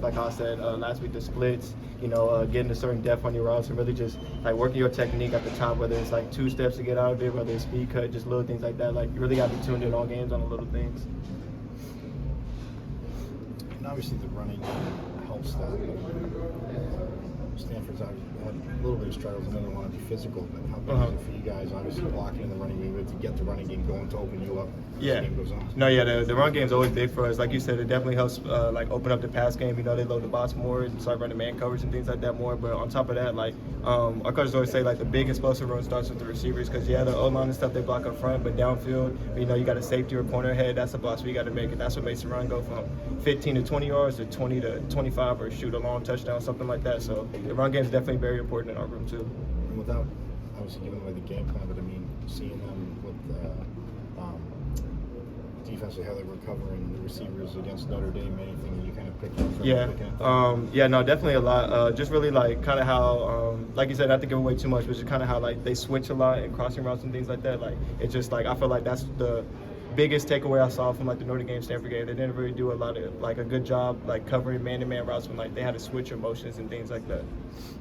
like I said last week, the splits, getting a certain depth on your routes and really just like working your technique at the top, whether it's like 2 steps to get out of it, whether it's speed cut, just little things like that. Like you really got to be tuned in all games on the little things. And obviously the running helps that. Stanford's had a little bit of struggles. I know they want to be physical, but how big is it for you guys? Obviously blocking in the running game to get the running game going to open you up. Yeah. As the game goes on. No, yeah, the run game is always big for us. Like you said, it definitely helps like open up the pass game. They load the box more and start running man coverage and things like that more. But on top of that, like our coaches always say, like the big explosive run starts with the receivers because the O-line and stuff they block up front, but downfield, you got a safety or corner ahead. That's the blocks we got to make, and that's what makes the run go from 15 to 20 yards to 20 to 25 or shoot a long touchdown, something like that. So the run game is definitely very important in our room too. And without obviously giving away the game plan, but I mean, seeing them with defensively how they were covering the receivers against Notre Dame, anything you kind of picked up from no, definitely a lot. Just really like kind of how, like you said, not to give away too much, but just kind of how like they switch a lot in crossing routes and things like that. Like it's just like I feel like that's the biggest takeaway I saw from like the Notre Dame Stanford game. They didn't really do a lot of like a good job like covering man-to-man routes when like they had to switch your motions and things like that.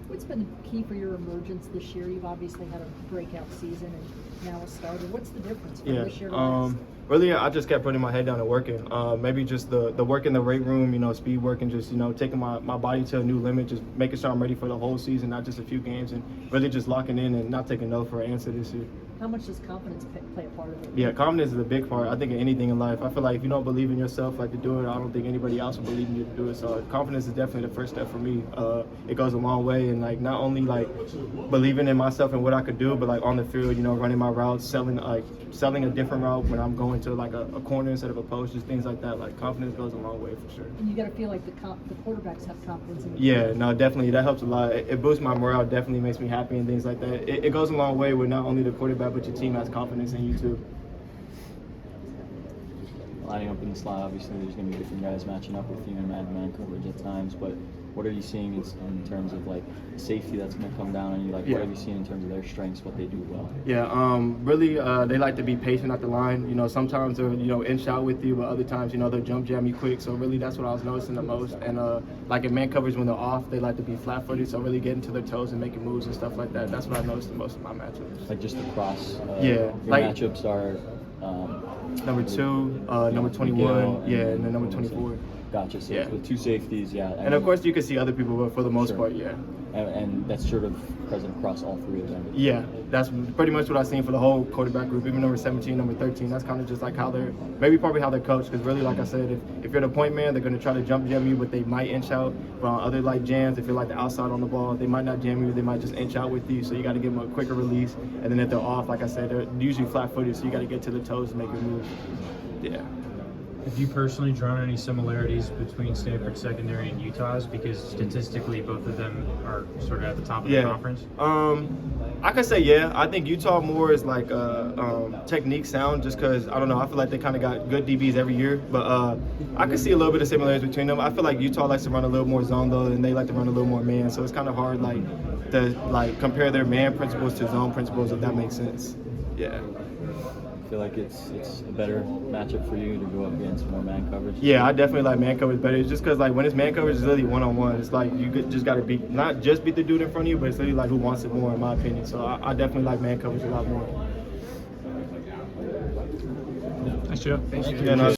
What's been key for your emergence this year? You've obviously had a breakout season and now a starter. What's the difference from this year to last? Really, I just kept putting my head down and working. Maybe just the work in the weight room, speed work and just, taking my body to a new limit, just making sure I'm ready for the whole season, not just a few games, and really just locking in and not taking no for an answer this year. How much does confidence play a part of it? Yeah, confidence is a big part, I think, in anything in life. I feel like if you don't believe in yourself like to do it, I don't think anybody else will believe in you to do it. So confidence is definitely the first step for me. It goes a long way, and like not only like believing in myself and what I could do, but like on the field, running my routes, selling a different route when I'm going to like a corner instead of a post, just things like that. Like confidence goes a long way for sure. And you got to feel like the quarterbacks have confidence in you. Yeah, no, definitely. That helps a lot. It boosts my morale, definitely makes me happy and things like that. It goes a long way with not only the quarterback, but your team has confidence in you too. Lining up in the slot, obviously there's going to be different guys matching up with you in man-to-man coverage at times, but what are you seeing in terms of like safety that's going to come down on you? Like, what have you seen in terms of their strengths, what they do well? Yeah, really, they like to be patient at the line. Sometimes they'll inch out with you, but other times, they'll jump jam you quick. So really, that's what I was noticing the most. And like in man coverage, when they're off, they like to be flat-footed. So really getting to their toes and making moves and stuff like that. That's what I noticed the most in my matchups. Like just across. Your matchups are. Number 2, number 21, and then number 24. Gotcha. So with 2 safeties, and of course you can see other people, but for the most part, And that's sort of present across all 3 of them. Yeah, that's pretty much what I've seen for the whole quarterback group, even number 17, number 13. That's kind of just like how probably how they're coached. Because really, like I said, if you're the point man, they're going to try to jump jam you, but they might inch out. But on other like jams, if you're like the outside on the ball, they might not jam you. They might just inch out with you. So you got to give them a quicker release. And then if they're off, like I said, they're usually flat-footed, so you got to get to the toes and make a move. Yeah. Have you personally drawn any similarities between Stanford secondary and Utah's? Because statistically, both of them are sort of at the top of the conference. I could say, I think Utah more is like technique sound, just because, I don't know, I feel like they kind of got good DBs every year. But I could see a little bit of similarities between them. I feel like Utah likes to run a little more zone, though, and they like to run a little more man. So it's kind of hard to compare their man principles to zone principles, if that makes sense. Yeah. I feel like it's a better matchup for you to go up against more man coverage. Yeah, I definitely like man coverage better. It's just because when it's man coverage, it's really one-on-one. It's like you just got to not just beat the dude in front of you, but it's really like who wants it more, in my opinion. So I definitely like man coverage a lot more. Nice job. Thank you.